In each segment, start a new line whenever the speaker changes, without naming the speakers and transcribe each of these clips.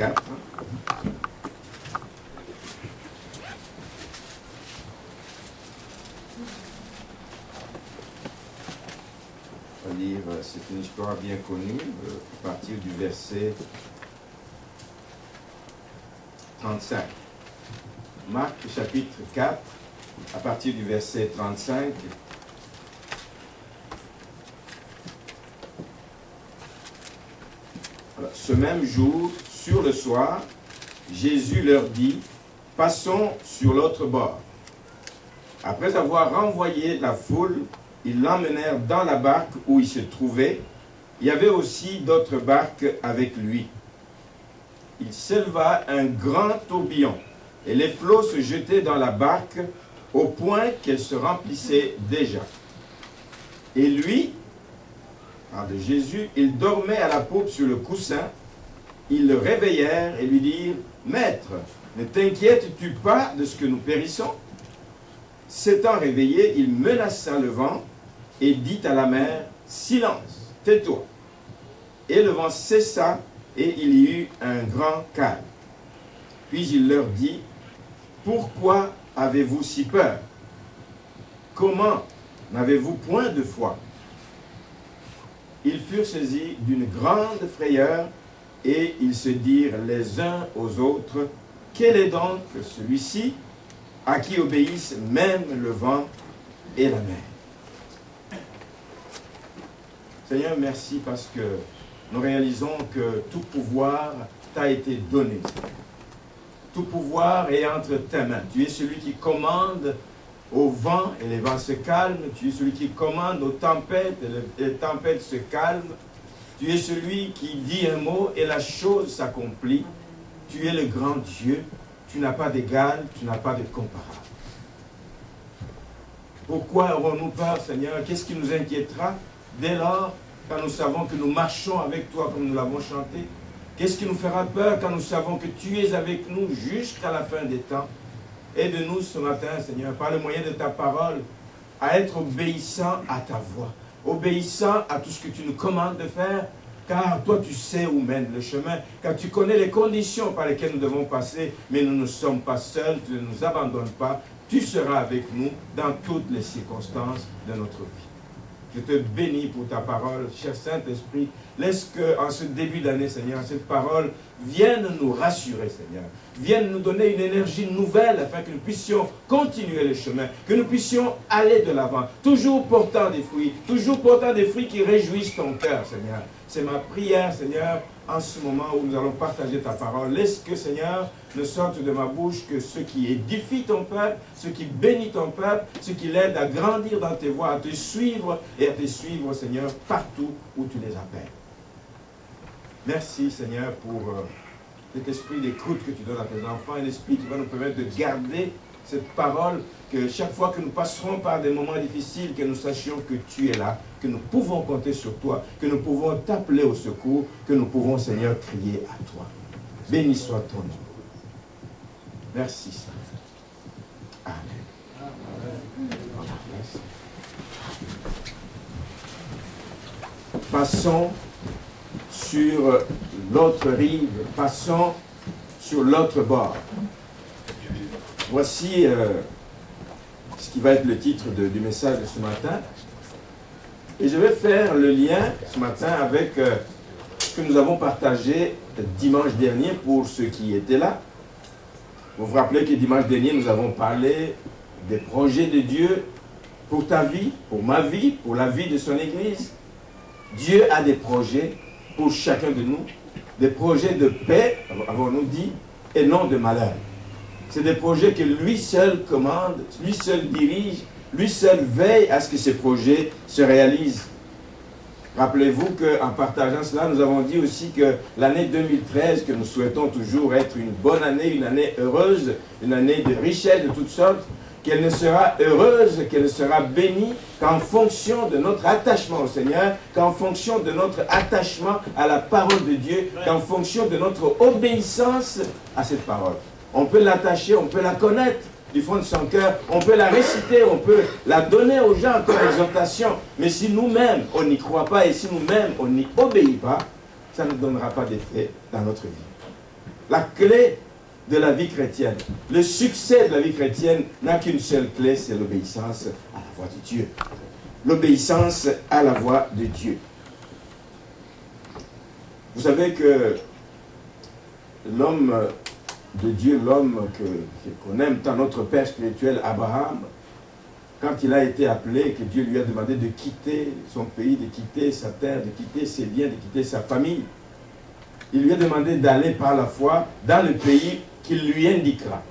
4. On va lire, c'est une histoire bien connue, à partir du verset 35. Marc chapitre 4, à partir du verset 35. Alors, ce même jour, sur le soir, Jésus leur dit, passons sur l'autre bord. Après avoir renvoyé la foule, ils l'emmenèrent dans la barque où il se trouvait. Il y avait aussi d'autres barques avec lui. Il s'éleva un grand tourbillon, et les flots se jetaient dans la barque au point qu'elle se remplissait déjà. Et lui, de Jésus, il dormait à la poupe sur le coussin. Ils le réveillèrent et lui dirent, « Maître, ne t'inquiètes-tu pas de ce que nous périssons ?» S'étant réveillé, il menaça le vent et dit à la mer, « Silence, tais-toi !» Et le vent cessa et il y eut un grand calme. Puis il leur dit, « Pourquoi avez-vous si peur? Comment n'avez-vous point de foi ?» Ils furent saisis d'une grande frayeur et ils se dirent les uns aux autres, « Quel est donc celui-ci à qui obéissent même le vent et la mer? » Seigneur, merci parce que nous réalisons que tout pouvoir t'a été donné. Tout pouvoir est entre tes mains. Tu es celui qui commande au vent et les vents se calment. Tu es celui qui commande aux tempêtes et les tempêtes se calment. Tu es celui qui dit un mot et la chose s'accomplit. Tu es le grand Dieu. Tu n'as pas d'égal, tu n'as pas de comparable. Pourquoi aurons-nous peur, Seigneur? Qu'est-ce qui nous inquiétera dès lors quand nous savons que nous marchons avec toi comme nous l'avons chanté? Qu'est-ce qui nous fera peur quand nous savons que tu es avec nous jusqu'à la fin des temps? Aide-nous ce matin, Seigneur, par le moyen de ta parole, à être obéissant à ta voix, obéissant à tout ce que tu nous commandes de faire, car toi tu sais où mène le chemin, car tu connais les conditions par lesquelles nous devons passer, mais nous ne sommes pas seuls, tu ne nous abandonnes pas, tu seras avec nous dans toutes les circonstances de notre vie. Je te bénis pour ta parole, cher Saint-Esprit. Laisse qu'en ce début d'année, Seigneur, cette parole vienne nous rassurer, Seigneur. Vienne nous donner une énergie nouvelle afin que nous puissions continuer le chemin, que nous puissions aller de l'avant, toujours portant des fruits qui réjouissent ton cœur, Seigneur. C'est ma prière, Seigneur, en ce moment où nous allons partager ta parole. Laisse que, Seigneur, ne sorte de ma bouche que ce qui édifie ton peuple, ce qui bénit ton peuple, ce qui l'aide à grandir dans tes voies, à te suivre et à te suivre, Seigneur, partout où tu les appelles. Merci, Seigneur, pour cet esprit d'écoute que tu donnes à tes enfants et l'esprit qui va nous permettre de garder cette parole, que chaque fois que nous passerons par des moments difficiles, que nous sachions que tu es là, que nous pouvons compter sur toi, que nous pouvons t'appeler au secours, que nous pouvons, Seigneur, crier à toi. Béni soit ton nom. Merci, Seigneur. Amen. Passons sur l'autre rive, passons sur l'autre bord. Voici ce qui va être le titre du message de ce matin. Et je vais faire le lien ce matin avec ce que nous avons partagé dimanche dernier pour ceux qui étaient là. Vous vous rappelez que dimanche dernier, nous avons parlé des projets de Dieu pour ta vie, pour ma vie, pour la vie de son Église. Dieu a des projets pour chacun de nous, des projets de paix, avons-nous dit, et non de malheur. C'est des projets que lui seul commande, lui seul dirige, lui seul veille à ce que ces projets se réalisent. Rappelez-vous qu'en partageant cela, nous avons dit aussi que l'année 2013, que nous souhaitons toujours être une bonne année, une année heureuse, une année de richesse de toutes sortes, qu'elle ne sera heureuse, qu'elle ne sera bénie qu'en fonction de notre attachement au Seigneur, qu'en fonction de notre attachement à la parole de Dieu, qu'en fonction de notre obéissance à cette parole. On peut l'attacher, on peut la connaître du fond de son cœur, on peut la réciter, on peut la donner aux gens comme exhortation, mais si nous-mêmes on n'y croit pas et si nous-mêmes on n'y obéit pas, ça ne donnera pas d'effet dans notre vie. La clé de la vie chrétienne, le succès de la vie chrétienne n'a qu'une seule clé, c'est l'obéissance à la voix de Dieu. L'obéissance à la voix de Dieu. Vous savez que l'homme de Dieu, l'homme qu'on aime tant, notre Père spirituel, Abraham, quand il a été appelé, que Dieu lui a demandé de quitter son pays, de quitter sa terre, de quitter ses biens, de quitter sa famille, il lui a demandé d'aller par la foi dans le pays qu'il lui indiquera.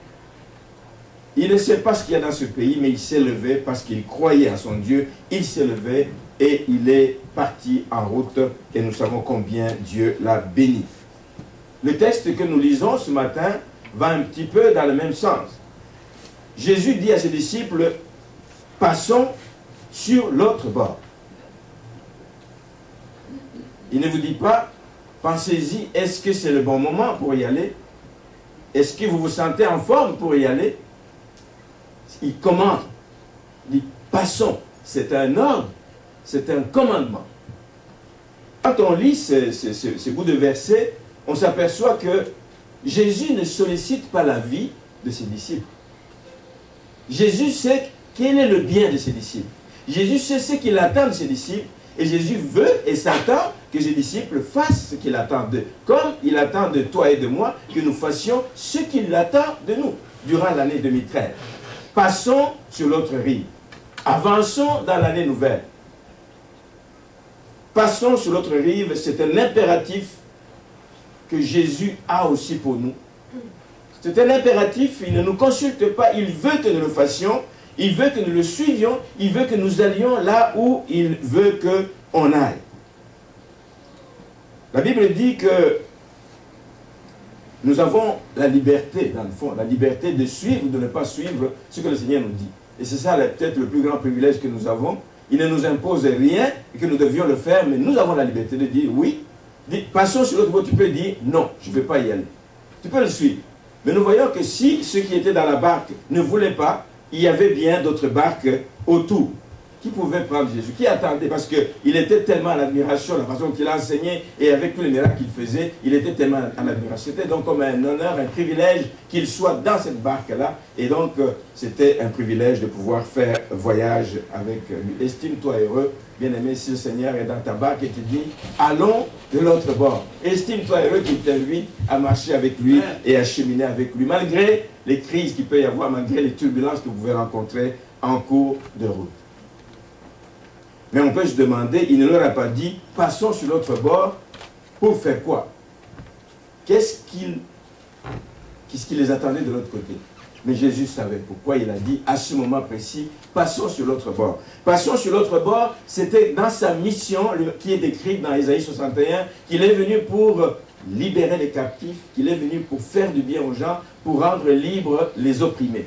Il ne sait pas ce qu'il y a dans ce pays, mais il s'est levé parce qu'il croyait à son Dieu. Il s'est levé et il est parti en route. Et nous savons combien Dieu l'a béni. Le texte que nous lisons ce matin va un petit peu dans le même sens. Jésus dit à ses disciples, passons sur l'autre bord. Il ne vous dit pas, pensez-y, est-ce que c'est le bon moment pour y aller? Est-ce que vous vous sentez en forme pour y aller? Il commande. Il dit, passons. C'est un ordre, c'est un commandement. Quand on lit ce bout de verset, on s'aperçoit que Jésus ne sollicite pas la vie de ses disciples. Jésus sait quel est le bien de ses disciples. Jésus sait ce qu'il attend de ses disciples. Et Jésus veut et s'attend que ses disciples fassent ce qu'il attend d'eux. Comme il attend de toi et de moi que nous fassions ce qu'il attend de nous durant l'année 2013. Passons sur l'autre rive. Avançons dans l'année nouvelle. Passons sur l'autre rive, c'est un impératif que Jésus a aussi pour nous. C'est un impératif, il ne nous consulte pas, il veut que nous le fassions, il veut que nous le suivions, il veut que nous allions là où il veut qu'on aille. La Bible dit que nous avons la liberté, dans le fond, la liberté de suivre ou de ne pas suivre ce que le Seigneur nous dit. Et c'est ça peut-être le plus grand privilège que nous avons. Il ne nous impose rien et que nous devions le faire, mais nous avons la liberté de dire oui. Passons sur l'autre bord, tu peux dire non, je ne vais pas y aller. Tu peux le suivre. Mais nous voyons que si ceux qui étaient dans la barque ne voulaient pas, il y avait bien d'autres barques autour. Qui pouvaient prendre Jésus? Qui attendait? Parce qu'il était tellement en admiration, la façon qu'il enseignait et avec tous les miracles qu'il faisait, il était tellement en admiration. C'était donc comme un honneur, un privilège qu'il soit dans cette barque-là. Et donc, c'était un privilège de pouvoir faire voyage avec lui. Estime-toi heureux, bien-aimé, si le Seigneur est dans ta barque et te dit, allons de l'autre bord. Estime-toi heureux qu'il t'invite à marcher avec lui et à cheminer avec lui, malgré les crises qu'il peut y avoir, malgré les turbulences que vous pouvez rencontrer en cours de route. Mais on peut se demander, il ne leur a pas dit, passons sur l'autre bord, pour faire quoi? Qu'est-ce qui les attendait de l'autre côté? Mais Jésus savait pourquoi il a dit, à ce moment précis, passons sur l'autre bord. Passons sur l'autre bord, c'était dans sa mission, qui est décrite dans Ésaïe 61, qu'il est venu pour libérer les captifs, qu'il est venu pour faire du bien aux gens, pour rendre libres les opprimés.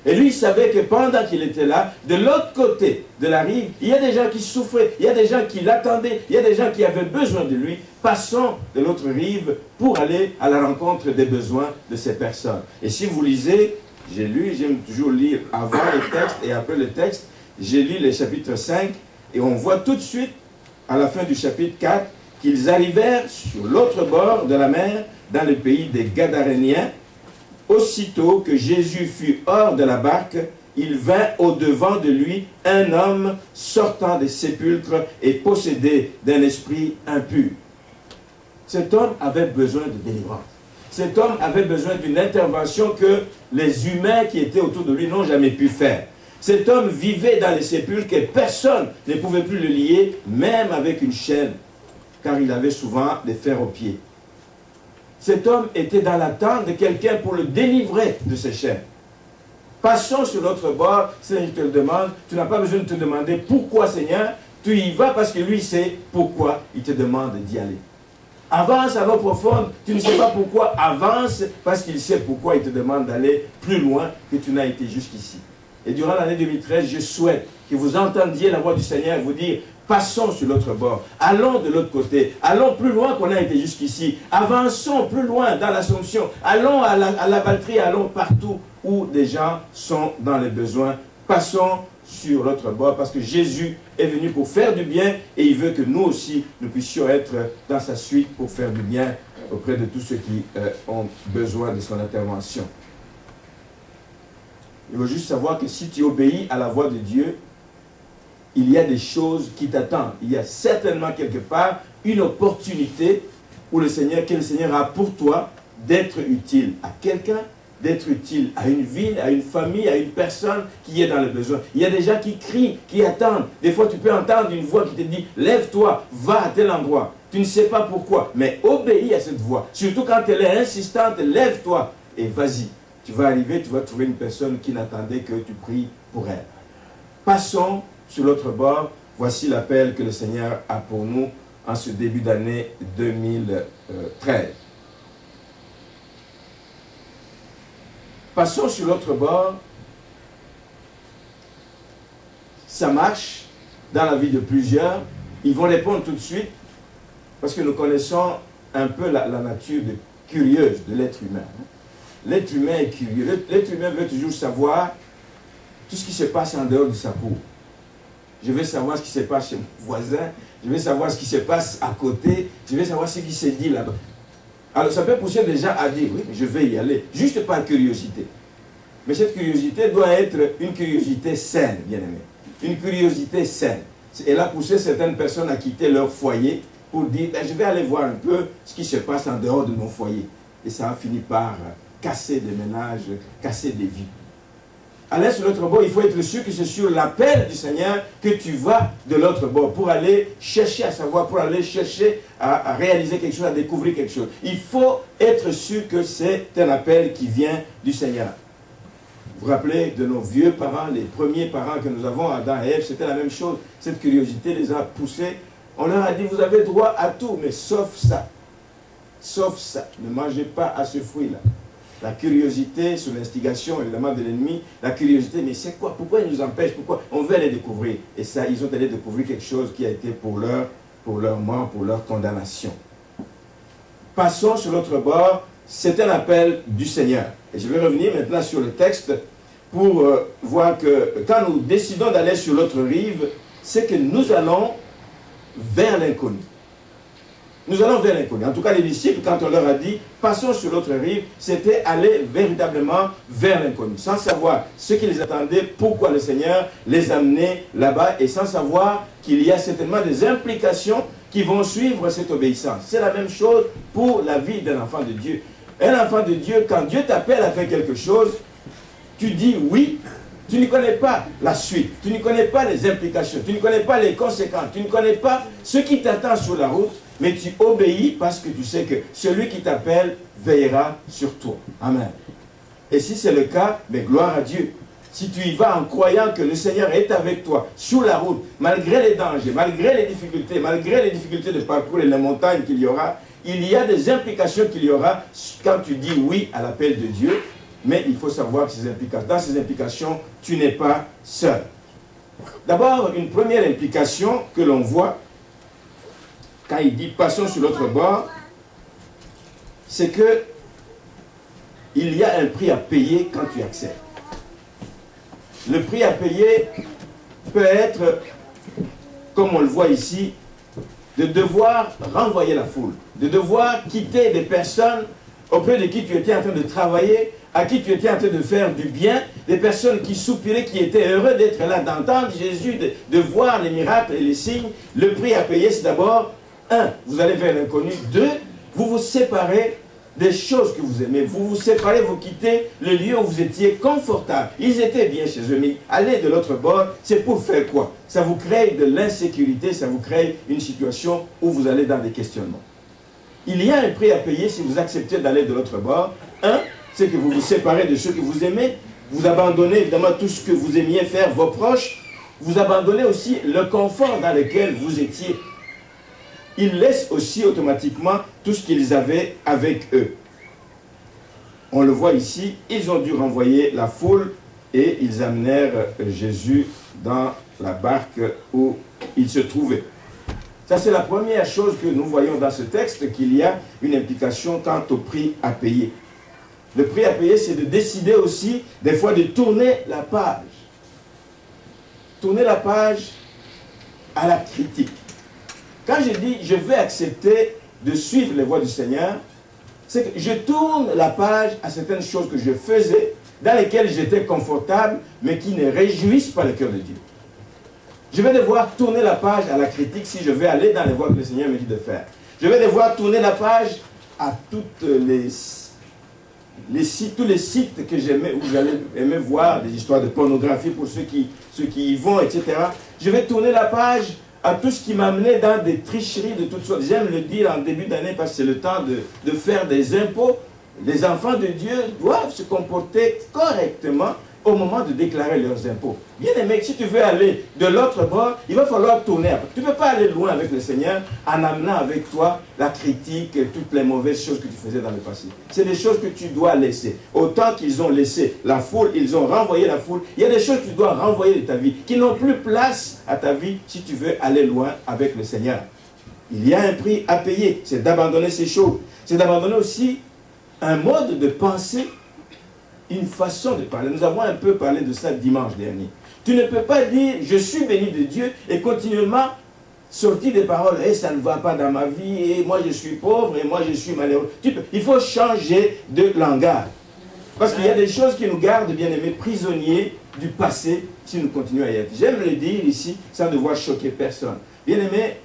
Et lui, il savait que pendant qu'il était là, de l'autre côté de la rive, il y a des gens qui souffraient, il y a des gens qui l'attendaient, il y a des gens qui avaient besoin de lui. Passons de l'autre rive pour aller à la rencontre des besoins de ces personnes. Et si vous lisez, j'aime toujours lire avant le texte et après le texte, j'ai lu le chapitre 5 et on voit tout de suite, à la fin du chapitre 4, qu'ils arrivèrent sur l'autre bord de la mer, dans le pays des Gadaréniens. Aussitôt que Jésus fut hors de la barque, il vint au-devant de lui un homme sortant des sépulcres et possédé d'un esprit impur. Cet homme avait besoin de délivrance. Cet homme avait besoin d'une intervention que les humains qui étaient autour de lui n'ont jamais pu faire. Cet homme vivait dans les sépulcres et personne ne pouvait plus le lier, même avec une chaîne, car il avait souvent des fers aux pieds. Cet homme était dans l'attente de quelqu'un pour le délivrer de ses chaînes. Passons sur l'autre bord, Seigneur, je te le demande. Tu n'as pas besoin de te demander pourquoi, Seigneur. Tu y vas parce que lui sait pourquoi il te demande d'y aller. Avance à l'eau profonde, tu ne sais pas pourquoi. Avance parce qu'il sait pourquoi il te demande d'aller plus loin que tu n'as été jusqu'ici. Et durant l'année 2013, je souhaite que vous entendiez la voix du Seigneur vous dire, passons sur l'autre bord, allons de l'autre côté, allons plus loin qu'on a été jusqu'ici, avançons plus loin dans l'Assomption, allons à la Valtrie, allons partout où des gens sont dans les besoins. Passons sur l'autre bord parce que Jésus est venu pour faire du bien et il veut que nous aussi, nous puissions être dans sa suite pour faire du bien auprès de tous ceux qui ont besoin de son intervention. Il faut juste savoir que si tu obéis à la voix de Dieu, il y a des choses qui t'attendent. Il y a certainement quelque part une opportunité que le Seigneur a pour toi d'être utile à quelqu'un, d'être utile à une ville, à une famille, à une personne qui est dans le besoin. Il y a des gens qui crient, qui attendent. Des fois, tu peux entendre une voix qui te dit « Lève-toi, va à tel endroit ». Tu ne sais pas pourquoi, mais obéis à cette voix. Surtout quand elle est insistante, lève-toi et vas-y. Tu vas arriver, tu vas trouver une personne qui n'attendait que tu pries pour elle. Passons sur l'autre bord. Voici l'appel que le Seigneur a pour nous en ce début d'année 2013. Passons sur l'autre bord. Ça marche dans la vie de plusieurs. Ils vont répondre tout de suite parce que nous connaissons un peu la nature curieuse de l'être humain. L'être humain est curieux. L'être humain veut toujours savoir tout ce qui se passe en dehors de sa cour. Je veux savoir ce qui se passe chez mon voisin. Je veux savoir ce qui se passe à côté. Je veux savoir ce qui se dit là-bas. Alors ça peut pousser des gens à dire, oui, je vais y aller, juste par curiosité. Mais cette curiosité doit être une curiosité saine, bien aimé. Une curiosité saine. Elle a poussé certaines personnes à quitter leur foyer pour dire, ben, je vais aller voir un peu ce qui se passe en dehors de mon foyer. Et ça a fini par casser des ménages, casser des vies. Aller sur l'autre bord, il faut être sûr que c'est sur l'appel du Seigneur que tu vas de l'autre bord pour aller chercher à savoir, pour aller chercher à réaliser quelque chose, à découvrir quelque chose. Il faut être sûr que c'est un appel qui vient du Seigneur. Vous vous rappelez de nos vieux parents, les premiers parents que nous avons, Adam et Ève, c'était la même chose. Cette curiosité les a poussés. On leur a dit, vous avez droit à tout, mais sauf ça. Sauf ça. Ne mangez pas à ce fruit-là. La curiosité, sous l'instigation évidemment de l'ennemi, la curiosité, mais c'est quoi? Pourquoi il nous empêche? Pourquoi? On veut aller découvrir. Et ça, ils ont allé découvrir quelque chose qui a été pour leur mort, pour leur condamnation. Passons sur l'autre bord, c'est un appel du Seigneur. Et je vais revenir maintenant sur le texte pour voir que quand nous décidons d'aller sur l'autre rive, c'est que nous allons vers l'inconnu. Nous allons vers l'inconnu. En tout cas, les disciples, quand on leur a dit « passons sur l'autre rive », c'était aller véritablement vers l'inconnu, sans savoir ce qui les attendait, pourquoi le Seigneur les amenait là-bas, et sans savoir qu'il y a certainement des implications qui vont suivre cette obéissance. C'est la même chose pour la vie d'un enfant de Dieu. Un enfant de Dieu, quand Dieu t'appelle à faire quelque chose, tu dis oui. Tu ne connais pas la suite, tu ne connais pas les implications, tu ne connais pas les conséquences, tu ne connais pas ce qui t'attend sur la route, mais tu obéis parce que tu sais que celui qui t'appelle veillera sur toi. Amen. Et si c'est le cas, mais gloire à Dieu. Si tu y vas en croyant que le Seigneur est avec toi sur la route, malgré les dangers, malgré les difficultés de parcours et les montagnes qu'il y aura, il y a des implications qu'il y aura quand tu dis oui à l'appel de Dieu. Mais il faut savoir que dans ces implications, tu n'es pas seul. D'abord, une première implication que l'on voit, quand il dit « passons sur l'autre bord », c'est que il y a un prix à payer quand tu acceptes. Le prix à payer peut être, comme on le voit ici, de devoir renvoyer la foule, de devoir quitter des personnes auprès de qui tu étais en train de travailler, à qui tu étais en train de faire du bien, des personnes qui soupiraient, qui étaient heureux d'être là, d'entendre Jésus, de voir les miracles et les signes. Le prix à payer, c'est d'abord, 1, vous allez vers l'inconnu. 2, vous vous séparez des choses que vous aimez. Vous vous séparez, vous quittez le lieu où vous étiez confortable. Ils étaient bien chez eux, mais aller de l'autre bord, c'est pour faire quoi? Ça vous crée de l'insécurité, ça vous crée une situation où vous allez dans des questionnements. Il y a un prix à payer si vous acceptez d'aller de l'autre bord. 1, c'est que vous vous séparez de ceux que vous aimez, vous abandonnez évidemment tout ce que vous aimiez faire, vos proches, vous abandonnez aussi le confort dans lequel vous étiez. Ils laissent aussi automatiquement tout ce qu'ils avaient avec eux. On le voit ici, ils ont dû renvoyer la foule et ils amenèrent Jésus dans la barque où il se trouvait. Ça, c'est la première chose que nous voyons dans ce texte, qu'il y a une implication quant au prix à payer. Le prix à payer, c'est de décider aussi, des fois, de tourner la page. Tourner la page à la critique. Quand je dis, je vais accepter de suivre les voies du Seigneur, c'est que je tourne la page à certaines choses que je faisais, dans lesquelles j'étais confortable, mais qui ne réjouissent pas le cœur de Dieu. Je vais devoir tourner la page à la critique si je veux aller dans les voies que le Seigneur me dit de faire. Je vais devoir tourner la page à toutes tous les sites que j'aimais, où j'allais aimer voir des histoires de pornographie pour ceux qui y vont, etc. Je vais tourner la page à tout ce qui m'amenait dans des tricheries de toutes sortes. J'aime le dire en début d'année parce que c'est le temps de faire des impôts. Les enfants de Dieu doivent se comporter correctement au moment de déclarer leurs impôts. Bien aimé, si tu veux aller de l'autre bord, il va falloir tourner. Tu ne peux pas aller loin avec le Seigneur en amenant avec toi la critique et toutes les mauvaises choses que tu faisais dans le passé. C'est des choses que tu dois laisser. Autant qu'ils ont laissé la foule, ils ont renvoyé la foule. Il y a des choses que tu dois renvoyer de ta vie, qui n'ont plus place à ta vie si tu veux aller loin avec le Seigneur. Il y a un prix à payer, c'est d'abandonner ces choses. C'est d'abandonner aussi un mode de pensée, une façon de parler. Nous avons un peu parlé de ça dimanche dernier. Tu ne peux pas dire « je suis béni de Dieu » et continuellement sortir des paroles « ça ne va pas dans ma vie, et moi je suis pauvre, et moi je suis malheureux ». Il faut changer de langage. Parce qu'il y a des choses qui nous gardent, bien aimés, prisonniers du passé si nous continuons à y être. J'aime le dire ici sans devoir choquer personne. Bien aimés,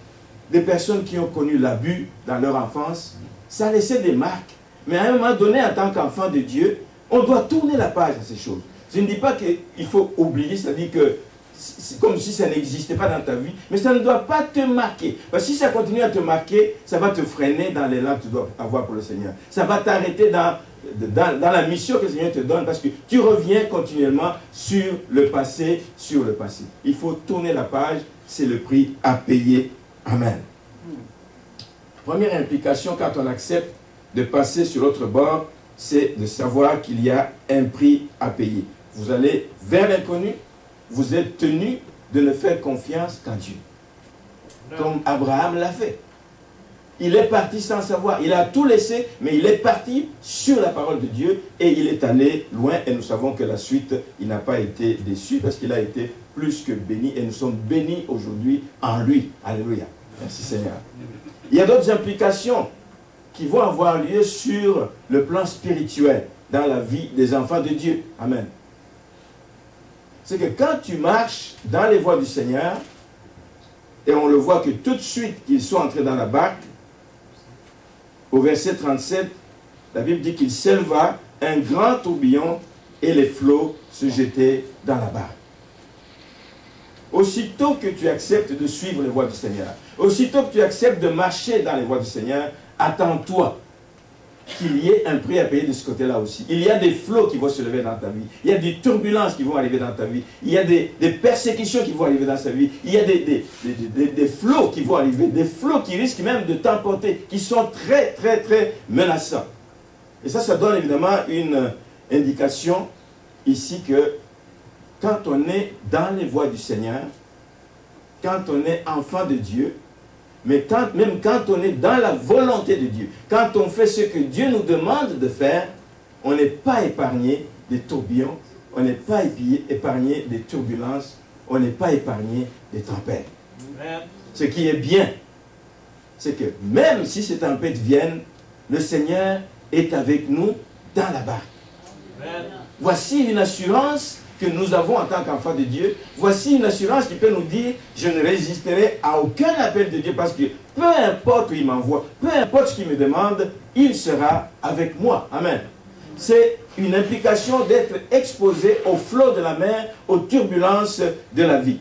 des personnes qui ont connu l'abus dans leur enfance, ça a laissé des marques. Mais à un moment donné, en tant qu'enfant de Dieu, on doit tourner la page à ces choses. Je ne dis pas qu'il faut oublier, c'est-à-dire que c'est comme si ça n'existait pas dans ta vie, mais ça ne doit pas te marquer. Parce que si ça continue à te marquer, ça va te freiner dans l'élan que tu dois avoir pour le Seigneur. Ça va t'arrêter dans la mission que le Seigneur te donne, parce que tu reviens continuellement sur le passé, sur le passé. Il faut tourner la page, c'est le prix à payer. Amen. Première implication quand on accepte de passer sur l'autre bord, c'est de savoir qu'il y a un prix à payer. Vous allez vers l'inconnu, vous êtes tenu de ne faire confiance qu'en Dieu. Comme Abraham l'a fait. Il est parti sans savoir, il a tout laissé, mais il est parti sur la parole de Dieu et il est allé loin. Et nous savons que la suite, il n'a pas été déçu parce qu'il a été plus que béni. Et nous sommes bénis aujourd'hui en lui. Alléluia. Merci Seigneur. Il y a d'autres implications qui vont avoir lieu sur le plan spirituel dans la vie des enfants de Dieu. Amen. C'est que quand tu marches dans les voies du Seigneur, et on le voit que tout de suite qu'ils sont entrés dans la barque, au verset 37, la Bible dit qu'il s'éleva un grand tourbillon et les flots se jetaient dans la barque. Aussitôt que tu acceptes de suivre les voies du Seigneur, aussitôt que tu acceptes de marcher dans les voies du Seigneur, attends-toi qu'il y ait un prix à payer de ce côté-là aussi. Il y a des flots qui vont se lever dans ta vie. Il y a des turbulences qui vont arriver dans ta vie. Il y a des persécutions qui vont arriver dans ta vie. Il y a des flots qui vont arriver, des flots qui risquent même de t'emporter, qui sont très, très, très menaçants. Et ça donne évidemment une indication ici que quand on est dans les voies du Seigneur, quand on est enfant de Dieu, mais même quand on est dans la volonté de Dieu, quand on fait ce que Dieu nous demande de faire, on n'est pas épargné des tourbillons, on n'est pas épargné des turbulences, on n'est pas épargné des tempêtes. Amen. Ce qui est bien, c'est que même si ces tempêtes viennent, le Seigneur est avec nous dans la barque. Amen. Voici une assurance que nous avons en tant qu'enfants de Dieu. Voici une assurance qui peut nous dire « Je ne résisterai à aucun appel de Dieu parce que peu importe où il m'envoie, peu importe ce qu'il me demande, il sera avec moi. » Amen. C'est une implication d'être exposé au flot de la mer, aux turbulences de la vie.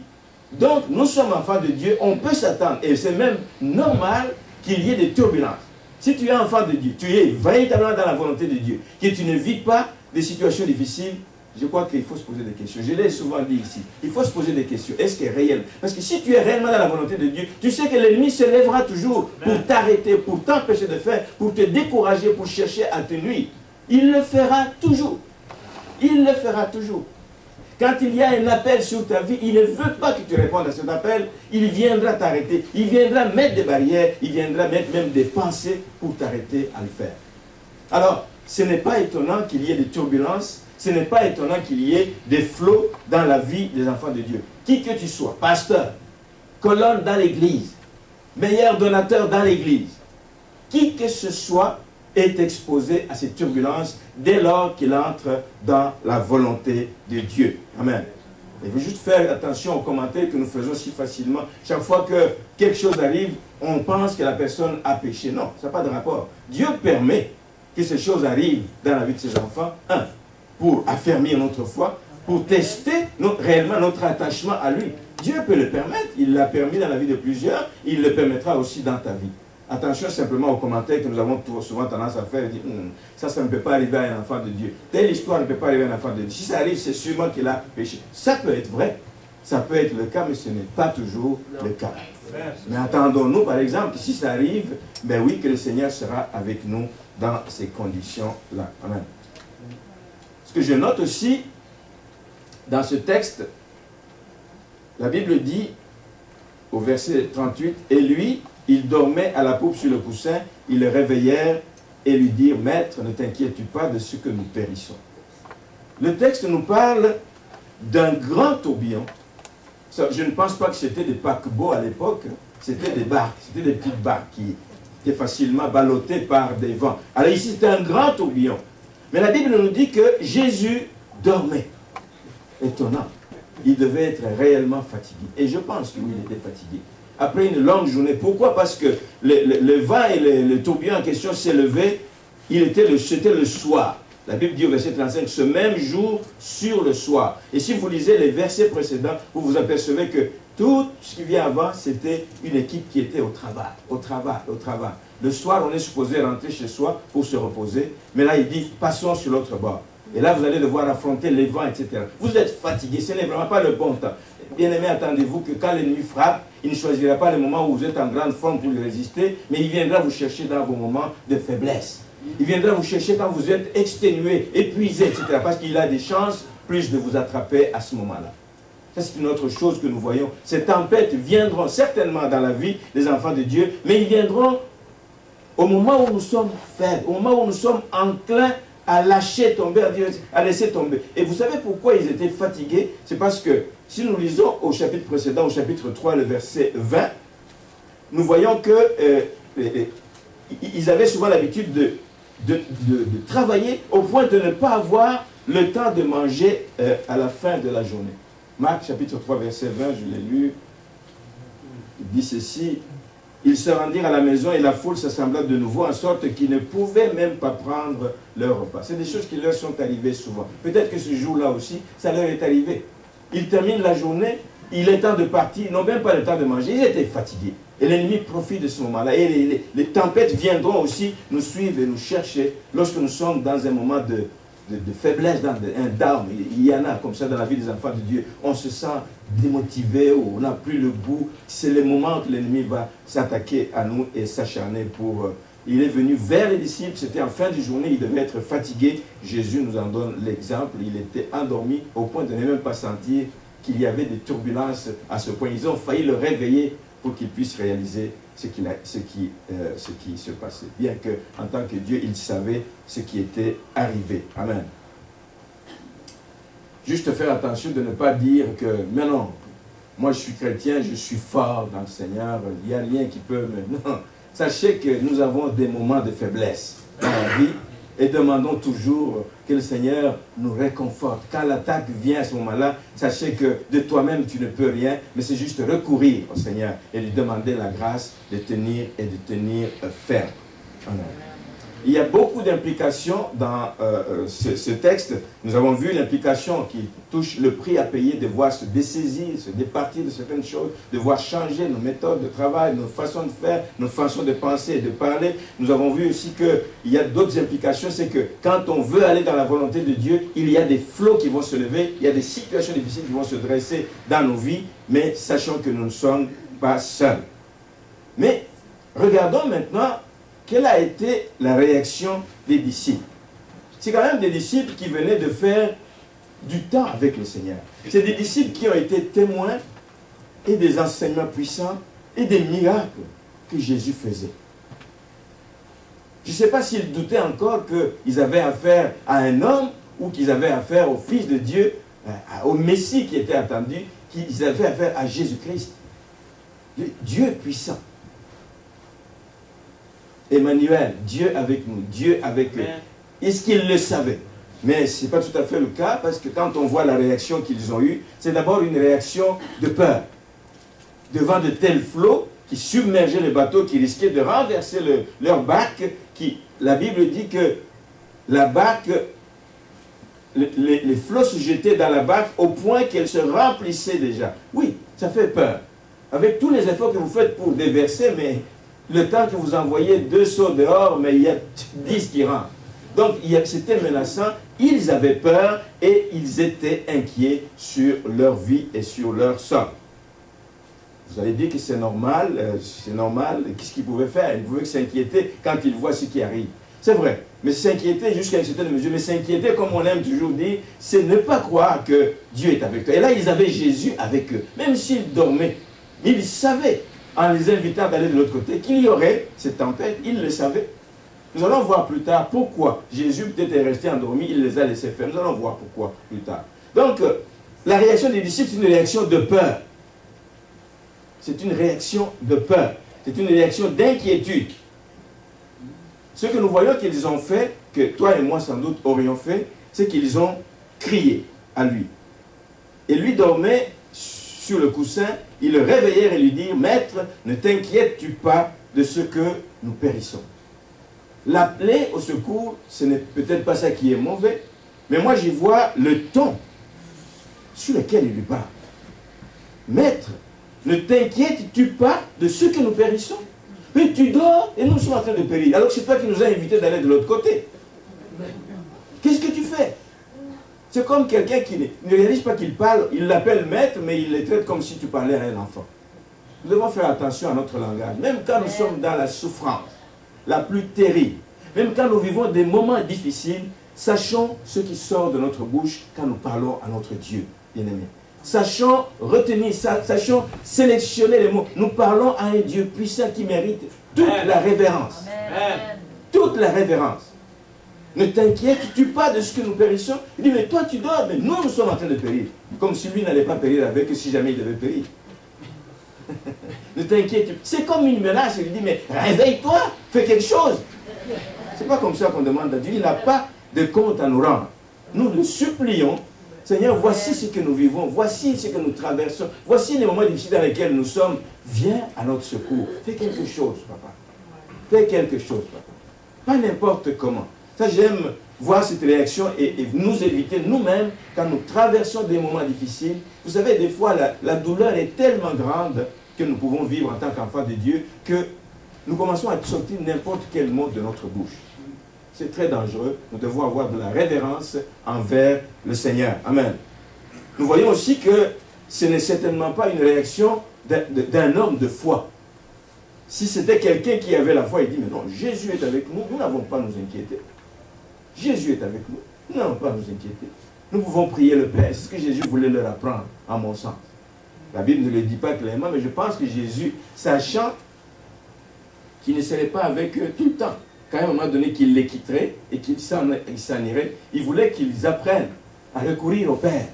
Donc, nous sommes enfants de Dieu, on peut s'attendre, et c'est même normal qu'il y ait des turbulences. Si tu es enfant de Dieu, tu es véritablement dans la volonté de Dieu, que tu ne vis pas des situations difficiles, je crois qu'il faut se poser des questions. Je l'ai souvent dit ici. Il faut se poser des questions. Est-ce qu'elle est réelle? Parce que si tu es réellement dans la volonté de Dieu, tu sais que l'ennemi se lèvera toujours pour t'arrêter, pour t'empêcher de faire, pour te décourager, pour chercher à te nuire. Il le fera toujours. Il le fera toujours. Quand il y a un appel sur ta vie, il ne veut pas que tu répondes à cet appel. Il viendra t'arrêter. Il viendra mettre des barrières. Il viendra mettre même des pensées pour t'arrêter à le faire. Alors, ce n'est pas étonnant qu'il y ait des turbulences. Ce n'est pas étonnant qu'il y ait des flots dans la vie des enfants de Dieu. Qui que tu sois, pasteur, colonne dans l'église, meilleur donateur dans l'église, qui que ce soit, est exposé à ces turbulences dès lors qu'il entre dans la volonté de Dieu. Amen. Il faut juste faire attention aux commentaires que nous faisons si facilement. Chaque fois que quelque chose arrive, on pense que la personne a péché. Non, ça n'a pas de rapport. Dieu permet que ces choses arrivent dans la vie de ses enfants. Un, pour affermir notre foi, pour tester réellement notre attachement à lui. Dieu peut le permettre. Il l'a permis dans la vie de plusieurs. Il le permettra aussi dans ta vie. Attention simplement aux commentaires que nous avons souvent tendance à faire et dire ça ne peut pas arriver à un enfant de Dieu. Telle histoire ne peut pas arriver à un enfant de Dieu. Si ça arrive, c'est sûrement qu'il a péché. Ça peut être vrai, ça peut être le cas, mais ce n'est pas toujours le cas. Mais attendons-nous, par exemple, si ça arrive, ben oui, que le Seigneur sera avec nous dans ces conditions-là. Amen. Ce que je note aussi, dans ce texte, la Bible dit, au verset 38, « Et lui, il dormait à la poupe sur le coussin, ils le réveillèrent et lui dirent, « Maître, ne t'inquiètes-tu pas de ce que nous périssons. » Le texte nous parle d'un grand tourbillon. Je ne pense pas que c'était des paquebots à l'époque, c'était des barques, c'était des petites barques qui étaient facilement ballottées par des vents. Alors ici, c'était un grand tourbillon. Mais la Bible nous dit que Jésus dormait. Étonnant. Il devait être réellement fatigué. Et je pense que oui, il était fatigué. Après une longue journée. Pourquoi? Parce que le vent et le tourbillon en question s'est levé. C'était le soir. La Bible dit au verset 35, ce même jour sur le soir. Et si vous lisez les versets précédents, vous vous apercevez que tout ce qui vient avant, c'était une équipe qui était au travail. Le soir, on est supposé rentrer chez soi pour se reposer. Mais là, il dit, passons sur l'autre bord. Et là, vous allez devoir affronter les vents, etc. Vous êtes fatigué, ce n'est vraiment pas le bon temps. Bien-aimés, attendez-vous que quand l'ennemi frappe, il ne choisira pas le moment où vous êtes en grande forme pour lui résister, mais il viendra vous chercher dans vos moments de faiblesse. Il viendra vous chercher quand vous êtes exténué, épuisé, etc. Parce qu'il a des chances plus de vous attraper à ce moment-là. Ça, c'est une autre chose que nous voyons. Ces tempêtes viendront certainement dans la vie des enfants de Dieu, mais ils viendront au moment où nous sommes faibles, au moment où nous sommes enclins à lâcher tomber, à laisser tomber. Et vous savez pourquoi ils étaient fatigués? C'est parce que, si nous lisons au chapitre précédent, au chapitre 3, le verset 20, nous voyons que ils avaient souvent l'habitude de travailler au point de ne pas avoir le temps de manger à la fin de la journée. Marc chapitre 3, verset 20, je l'ai lu, il dit ceci, ils se rendirent à la maison et la foule s'assembla de nouveau en sorte qu'ils ne pouvaient même pas prendre leur repas. C'est des choses qui leur sont arrivées souvent. Peut-être que ce jour-là aussi, ça leur est arrivé. Ils terminent la journée, il est temps de partir, ils n'ont même pas le temps de manger, ils étaient fatigués. Et l'ennemi profite de ce moment-là. Et les tempêtes viendront aussi nous suivre et nous chercher lorsque nous sommes dans un moment de faiblesse, dans un down. Il y en a comme ça dans la vie des enfants de Dieu. On se sent démotivé, on n'a plus le goût. C'est le moment que l'ennemi va s'attaquer à nous et s'acharner pour... Il est venu vers les disciples, c'était en fin de journée, il devait être fatigué. Jésus nous en donne l'exemple, il était endormi au point de ne même pas sentir qu'il y avait des turbulences à ce point. Ils ont failli le réveiller pour qu'il puisse réaliser ce qui se passait. Bien qu'en tant que Dieu, il savait ce qui était arrivé. Amen. Juste faire attention de ne pas dire que, mais non, moi je suis chrétien, je suis fort dans le Seigneur, il n'y a rien qui peut me... Non. Sachez que nous avons des moments de faiblesse dans la vie et demandons toujours que le Seigneur nous réconforte. Quand l'attaque vient à ce moment-là, sachez que de toi-même tu ne peux rien, mais c'est juste recourir au Seigneur et lui demander la grâce de tenir et de tenir ferme. Amen. Il y a beaucoup d'implications dans ce texte. Nous avons vu l'implication qui touche le prix à payer de voir se dessaisir, se départir de certaines choses, de voir changer nos méthodes de travail, nos façons de faire, nos façons de penser et de parler. Nous avons vu aussi qu'il y a d'autres implications, c'est que quand on veut aller dans la volonté de Dieu, il y a des flots qui vont se lever, il y a des situations difficiles qui vont se dresser dans nos vies, mais sachons que nous ne sommes pas seuls. Mais regardons maintenant quelle a été la réaction des disciples. C'est quand même des disciples qui venaient de faire du temps avec le Seigneur. C'est des disciples qui ont été témoins et des enseignements puissants et des miracles que Jésus faisait. Je ne sais pas s'ils doutaient encore qu'ils avaient affaire à un homme ou qu'ils avaient affaire au Fils de Dieu, au Messie qui était attendu, qu'ils avaient affaire à Jésus-Christ. Dieu puissant. Emmanuel, Dieu avec nous, Dieu avec eux. Est-ce qu'ils le savaient? Mais ce n'est pas tout à fait le cas, parce que quand on voit la réaction qu'ils ont eue, c'est d'abord une réaction de peur. Devant de tels flots qui submergeaient le bateau, qui risquaient de renverser leur barque, la Bible dit que la barque, les flots se jetaient dans la barque au point qu'elle se remplissait déjà. Oui, ça fait peur. Avec tous les efforts que vous faites pour déverser, mais le temps que vous envoyez 2 seaux dehors, mais il y a 10 qui rentrent. Donc, c'était menaçant, ils avaient peur et ils étaient inquiets sur leur vie et sur leur sort. Vous allez dire que c'est normal, qu'est-ce qu'ils pouvaient faire? Ils pouvaient s'inquiéter quand ils voient ce qui arrive. C'est vrai, mais s'inquiéter jusqu'à une certaine mesure, mais s'inquiéter, comme on aime toujours dire, c'est ne pas croire que Dieu est avec toi. Et là, ils avaient Jésus avec eux. Même s'ils dormaient, ils savaient, en les invitant d'aller de l'autre côté, qu'il y aurait cette tempête, ils le savaient. Nous allons voir plus tard pourquoi Jésus peut-être est resté endormi, il les a laissés faire. Nous allons voir pourquoi plus tard. Donc, la réaction des disciples, c'est une réaction de peur. C'est une réaction de peur. C'est une réaction d'inquiétude. Ce que nous voyons qu'ils ont fait, que toi et moi sans doute aurions fait, c'est qu'ils ont crié à lui. Et lui dormait sur le coussin, ils le réveillèrent et lui dirent, « Maître, ne t'inquiètes-tu pas de ce que nous périssons ?» L'appeler au secours, ce n'est peut-être pas ça qui est mauvais, mais moi j'y vois le ton sur lequel il lui parle. « Maître, ne t'inquiètes-tu pas de ce que nous périssons? Mais tu dors et nous sommes en train de périr. Alors que c'est toi qui nous as invités d'aller de l'autre côté. Qu'est-ce que tu fais? » C'est comme quelqu'un qui ne réalise pas qu'il parle, il l'appelle maître, mais il le traite comme si tu parlais à un enfant. Nous devons faire attention à notre langage. Même quand nous sommes dans la souffrance la plus terrible, même quand nous vivons des moments difficiles, sachons ce qui sort de notre bouche quand nous parlons à notre Dieu, bien-aimé. Sachons retenir, sachons sélectionner les mots. Nous parlons à un Dieu puissant qui mérite toute la révérence. Amen. Toute la révérence. Ne t'inquiètes-tu pas de ce que nous périssons? Il dit, mais toi tu dors, mais nous sommes en train de périr. Comme si lui n'allait pas périr avec eux si jamais il devait périr. Ne t'inquiète pas. C'est comme une menace. Il dit, mais réveille-toi, fais quelque chose. C'est pas comme ça qu'on demande à Dieu. Il n'a pas de compte à nous rendre. Nous le supplions. Seigneur, voici ce que nous vivons, voici ce que nous traversons, voici les moments difficiles dans lesquels nous sommes. Viens à notre secours. Fais quelque chose, papa. Fais quelque chose, papa. Pas n'importe comment. Ça, j'aime voir cette réaction et nous éviter nous-mêmes, quand nous traversons des moments difficiles. Vous savez, des fois, la douleur est tellement grande que nous pouvons vivre en tant qu'enfants de Dieu que nous commençons à sortir n'importe quel mot de notre bouche. C'est très dangereux. Nous devons avoir de la révérence envers le Seigneur. Amen. Nous voyons aussi que ce n'est certainement pas une réaction d'un homme de foi. Si c'était quelqu'un qui avait la foi, il dit, mais non, Jésus est avec nous, nous n'avons pas à nous inquiéter. Jésus est avec nous, nous n'avons pas à nous inquiéter. Nous pouvons prier le Père. C'est ce que Jésus voulait leur apprendre, à mon sens. La Bible ne le dit pas clairement, mais je pense que Jésus, sachant qu'il ne serait pas avec eux tout le temps, qu'à un moment donné qu'il les quitterait et qu'il s'en irait, il voulait qu'ils apprennent à recourir au Père,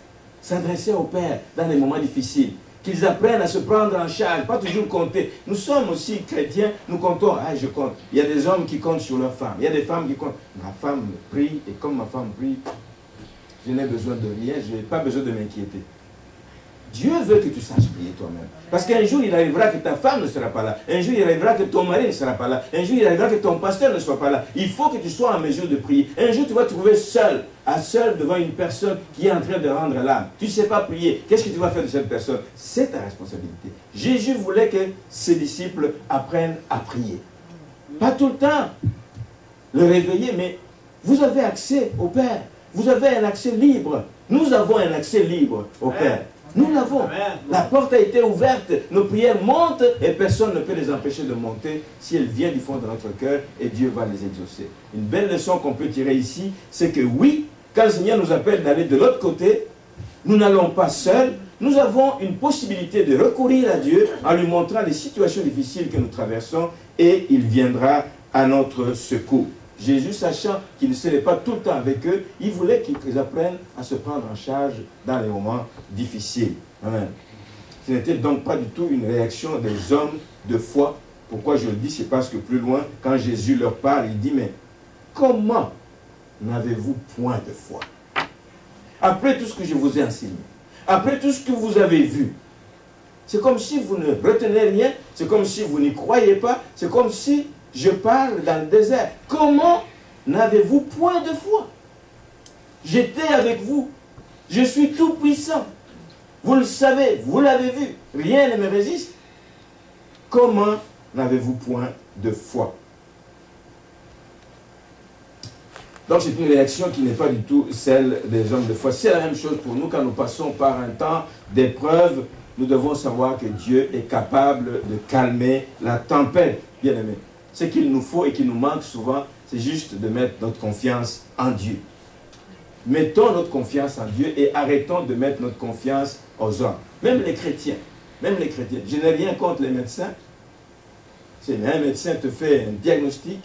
s'adresser au Père dans les moments difficiles, qu'ils apprennent à se prendre en charge, pas toujours compter. Nous sommes aussi chrétiens, nous comptons, ah je compte. Il y a des hommes qui comptent sur leurs femmes, il y a des femmes qui comptent. Ma femme prie et comme ma femme prie, je n'ai besoin de rien, je n'ai pas besoin de m'inquiéter. Dieu veut que tu saches prier toi-même. Parce qu'un jour, il arrivera que ta femme ne sera pas là. Un jour, il arrivera que ton mari ne sera pas là. Un jour, il arrivera que ton pasteur ne soit pas là. Il faut que tu sois en mesure de prier. Un jour, tu vas te trouver seul devant une personne qui est en train de rendre l'âme. Tu ne sais pas prier. Qu'est-ce que tu vas faire de cette personne? C'est ta responsabilité. Jésus voulait que ses disciples apprennent à prier. Pas tout le temps le réveiller, mais vous avez accès au Père. Vous avez un accès libre. Nous avons un accès libre au Père. Nous l'avons. La porte a été ouverte. Nos prières montent et personne ne peut les empêcher de monter si elles viennent du fond de notre cœur et Dieu va les exaucer. Une belle leçon qu'on peut tirer ici, c'est que oui, quand le Seigneur nous appelle d'aller de l'autre côté, nous n'allons pas seuls. Nous avons une possibilité de recourir à Dieu en lui montrant les situations difficiles que nous traversons et il viendra à notre secours. Jésus, sachant qu'il ne serait pas tout le temps avec eux, il voulait qu'ils apprennent à se prendre en charge dans les moments difficiles. Amen. Ce n'était donc pas du tout une réaction des hommes de foi Pourquoi je le dis? C'est parce que plus loin, quand Jésus leur parle, il dit, mais comment n'avez-vous point de foi? Après tout ce que je vous ai enseigné, après tout ce que vous avez vu, c'est comme si vous ne retenez rien, c'est comme si vous n'y croyez pas, c'est comme si je parle dans le désert. Comment n'avez-vous point de foi? J'étais avec vous, je suis tout puissant. Vous le savez, vous l'avez vu, rien ne me résiste. Comment n'avez-vous point de foi? Donc c'est une réaction qui n'est pas du tout celle des hommes de foi. C'est la même chose pour nous quand nous passons par un temps d'épreuve. Nous devons savoir que Dieu est capable de calmer la tempête, bien aimé. Ce qu'il nous faut et qui nous manque souvent, c'est juste de mettre notre confiance en Dieu. Mettons notre confiance en Dieu et arrêtons de mettre notre confiance aux hommes. Même les chrétiens. Même les chrétiens. Je n'ai rien contre les médecins. Si un médecin te fait un diagnostic,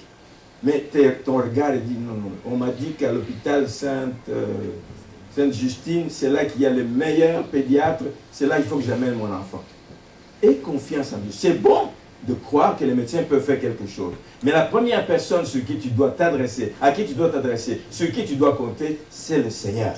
mais ton regard dit non, non. On m'a dit qu'à l'hôpital Sainte-Justine, c'est là qu'il y a le meilleur pédiatre, c'est là qu'il faut que j'amène mon enfant. Aie confiance en Dieu. C'est bon de croire que les médecins peuvent faire quelque chose. Mais la première personne sur qui tu dois t'adresser, à qui tu dois t'adresser, sur qui tu dois compter, c'est le Seigneur.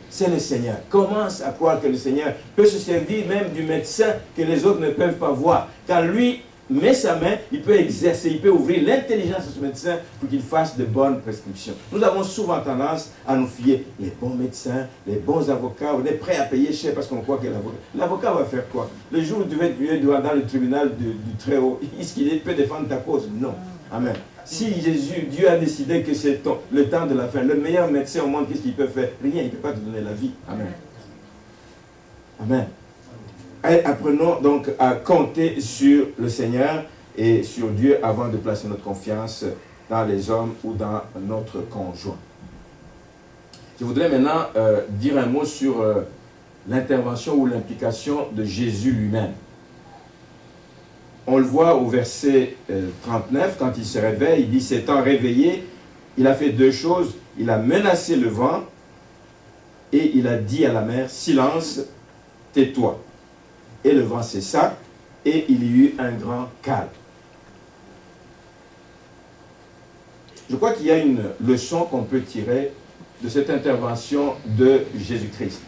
C'est le Seigneur. Commence à croire que le Seigneur peut se servir même du médecin que les autres ne peuvent pas voir. Quand lui met sa main, il peut exercer, il peut ouvrir l'intelligence de ce médecin pour qu'il fasse de bonnes prescriptions. Nous avons souvent tendance à nous fier les bons médecins, les bons avocats. On est prêt à payer cher parce qu'on croit que l'avocat va faire quoi? Le jour où tu vas être dans le tribunal du Très-Haut, est-ce qu'il peut défendre ta cause? Non. Amen. Si Dieu a décidé que c'est le temps de la fin, le meilleur médecin au monde, qu'est-ce qu'il peut faire? Rien, il ne peut pas te donner la vie. Amen. Amen. Et apprenons donc à compter sur le Seigneur et sur Dieu avant de placer notre confiance dans les hommes ou dans notre conjoint. Je voudrais maintenant dire un mot sur l'intervention ou l'implication de Jésus lui-même. On le voit au verset 39, quand il se réveille, il dit, s'étant réveillé, il a fait deux choses. Il a menacé le vent et il a dit à la mer, silence, tais-toi. Et le vent cessa, et il y eut un grand calme. Je crois qu'il y a une leçon qu'on peut tirer de cette intervention de Jésus-Christ.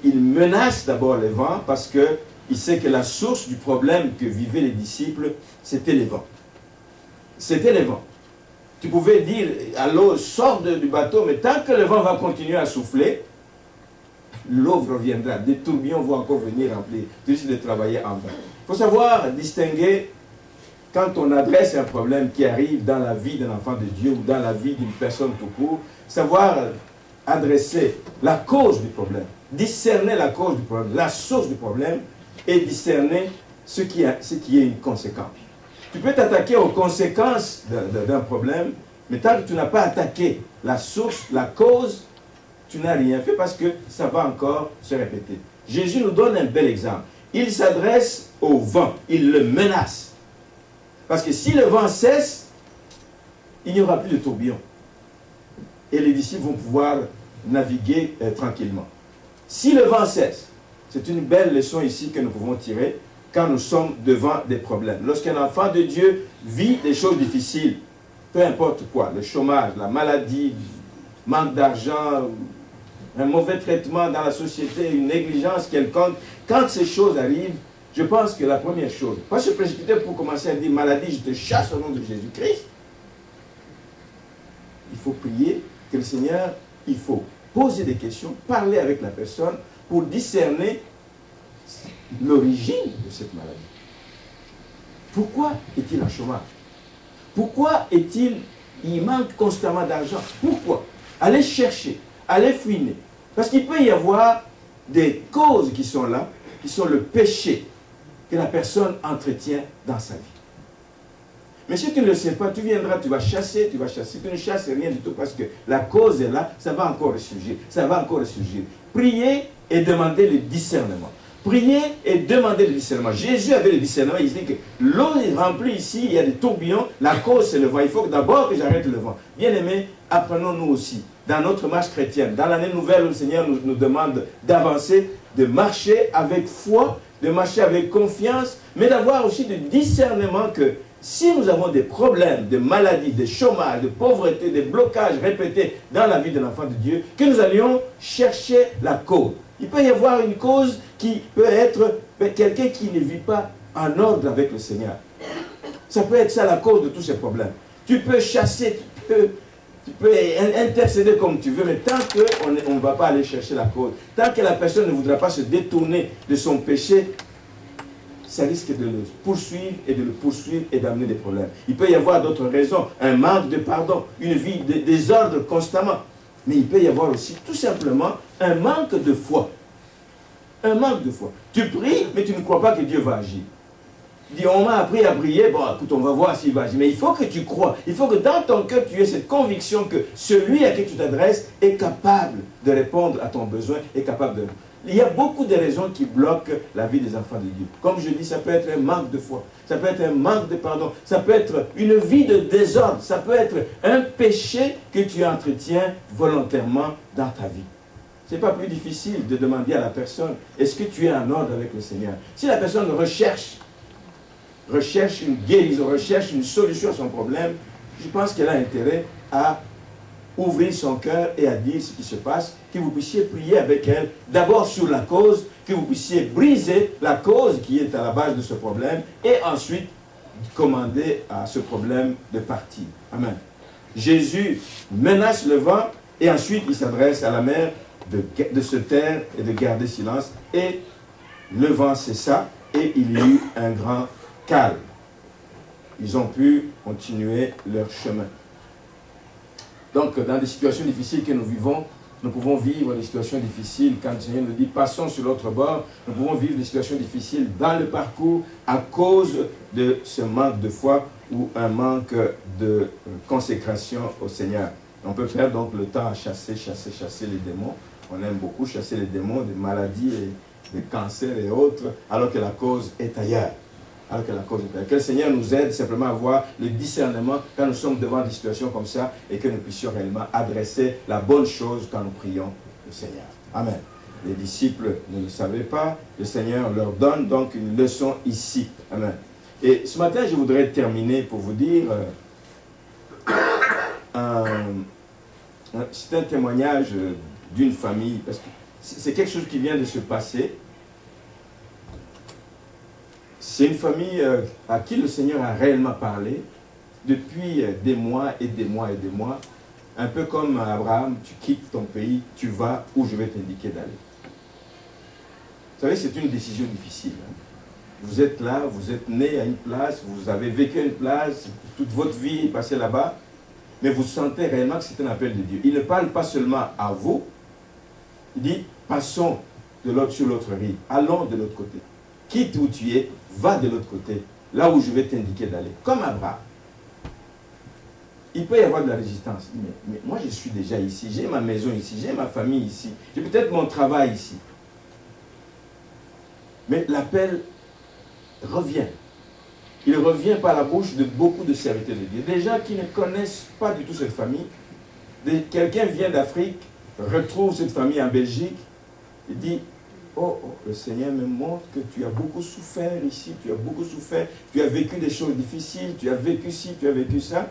Il menace d'abord le vent parce qu'il sait que la source du problème que vivaient les disciples, c'était les vents. C'était les vents. Tu pouvais dire à l'eau, sors du bateau, mais tant que le vent va continuer à souffler, l'eau reviendra, des tourbillons vont encore venir remplir, tu risques de travailler en vain. Il faut savoir distinguer quand on adresse un problème qui arrive dans la vie d'un enfant de Dieu ou dans la vie d'une personne tout court, savoir adresser la cause du problème, discerner la cause du problème, la source du problème et discerner ce qui est une conséquence. Tu peux t'attaquer aux conséquences d'un problème, mais tant que tu n'as pas attaqué la source, la cause, tu n'as rien fait parce que ça va encore se répéter. Jésus nous donne un bel exemple. Il s'adresse au vent, il le menace. Parce que si le vent cesse, il n'y aura plus de tourbillon. Et les disciples vont pouvoir naviguer tranquillement. Si le vent cesse, c'est une belle leçon ici que nous pouvons tirer quand nous sommes devant des problèmes. Lorsqu'un enfant de Dieu vit des choses difficiles, peu importe quoi, le chômage, la maladie, manque d'argent, un mauvais traitement dans la société, une négligence quelconque, quand ces choses arrivent, je pense que la première chose, pas se précipiter pour commencer à dire maladie, je te chasse au nom de Jésus-Christ. Il faut prier que le Seigneur, il faut poser des questions, parler avec la personne pour discerner l'origine de cette maladie. Pourquoi est-il en chômage? Pourquoi il manque constamment d'argent? Pourquoi? Allez chercher, allez fouiner. Parce qu'il peut y avoir des causes qui sont là, qui sont le péché que la personne entretient dans sa vie. Mais si tu ne le sais pas, tu viendras, tu vas chasser. Tu ne chasses rien du tout parce que la cause est là, ça va encore ressurgir, ça va encore ressurgir. Priez et demandez le discernement. Priez et demandez le discernement. Jésus avait le discernement, il dit que l'eau est remplie ici, il y a des tourbillons, la cause c'est le vent. Il faut d'abord que j'arrête le vent. Bien aimés, apprenons-nous aussi, dans notre marche chrétienne, dans l'année nouvelle où le Seigneur nous demande d'avancer, de marcher avec foi, de marcher avec confiance, mais d'avoir aussi du discernement que si nous avons des problèmes de maladie, de chômage, de pauvreté, de blocages répétés dans la vie de l'enfant de Dieu, que nous allions chercher la cause. Il peut y avoir une cause qui peut être quelqu'un qui ne vit pas en ordre avec le Seigneur. Ça peut être ça la cause de tous ces problèmes. Tu peux chasser, tu peux intercéder comme tu veux, mais tant qu'on ne va pas aller chercher la cause, tant que la personne ne voudra pas se détourner de son péché, ça risque de le poursuivre et d'amener des problèmes. Il peut y avoir d'autres raisons, un manque de pardon, une vie de désordre constamment. Mais il peut y avoir aussi tout simplement un manque de foi. Un manque de foi. Tu pries, mais tu ne crois pas que Dieu va agir. Tu dis, on m'a appris à prier, bon écoute, on va voir s'il va agir. Mais il faut que tu crois, il faut que dans ton cœur tu aies cette conviction que celui à qui tu t'adresses est capable de répondre à ton besoin, est capable de... Il y a beaucoup de raisons qui bloquent la vie des enfants de Dieu. Comme je dis, ça peut être un manque de foi, ça peut être un manque de pardon, ça peut être une vie de désordre, ça peut être un péché que tu entretiens volontairement dans ta vie. Ce n'est pas plus difficile de demander à la personne, est-ce que tu es en ordre avec le Seigneur? Si la personne recherche une guérison, recherche une solution à son problème, je pense qu'elle a intérêt à ouvrir son cœur et à dire ce qui se passe, que vous puissiez prier avec elle, d'abord sur la cause, que vous puissiez briser la cause qui est à la base de ce problème, et ensuite commander à ce problème de partir. Amen. Jésus menace le vent, et ensuite il s'adresse à la mer de se taire et de garder silence, et le vent cessa, et il y eut un grand calme. Ils ont pu continuer leur chemin. Donc, dans des situations difficiles que nous vivons, nous pouvons vivre des situations difficiles. Quand le Seigneur nous dit, passons sur l'autre bord, nous pouvons vivre des situations difficiles dans le parcours à cause de ce manque de foi ou un manque de consécration au Seigneur. On peut faire donc le temps à chasser les démons. On aime beaucoup chasser les démons, des maladies, des cancers et autres, alors que la cause est ailleurs. Que le Seigneur nous aide simplement à avoir le discernement quand nous sommes devant des situations comme ça et que nous puissions réellement adresser la bonne chose quand nous prions le Seigneur. Amen. Les disciples ne le savaient pas, le Seigneur leur donne donc une leçon ici. Amen. Et ce matin, je voudrais terminer pour vous dire, c'est un témoignage d'une famille, parce que c'est quelque chose qui vient de se passer. C'est une famille à qui le Seigneur a réellement parlé depuis des mois et des mois et des mois. Un peu comme Abraham, tu quittes ton pays, tu vas où je vais t'indiquer d'aller. Vous savez, c'est une décision difficile. Vous êtes là, vous êtes né à une place, vous avez vécu à une place, toute votre vie est passée là-bas, mais vous sentez réellement que c'est un appel de Dieu. Il ne parle pas seulement à vous, il dit, passons sur l'autre rive, allons de l'autre côté. Quitte où tu es, va de l'autre côté, là où je vais t'indiquer d'aller. Comme Abraham. Il peut y avoir de la résistance. Mais moi, je suis déjà ici. J'ai ma maison ici. J'ai ma famille ici. J'ai peut-être mon travail ici. Mais l'appel revient. Il revient par la bouche de beaucoup de serviteurs de Dieu. Des gens qui ne connaissent pas du tout cette famille. Quelqu'un vient d'Afrique, retrouve cette famille en Belgique, et dit, oh, le Seigneur me montre que tu as beaucoup souffert ici, tu as beaucoup souffert, tu as vécu des choses difficiles, tu as vécu ci, tu as vécu ça.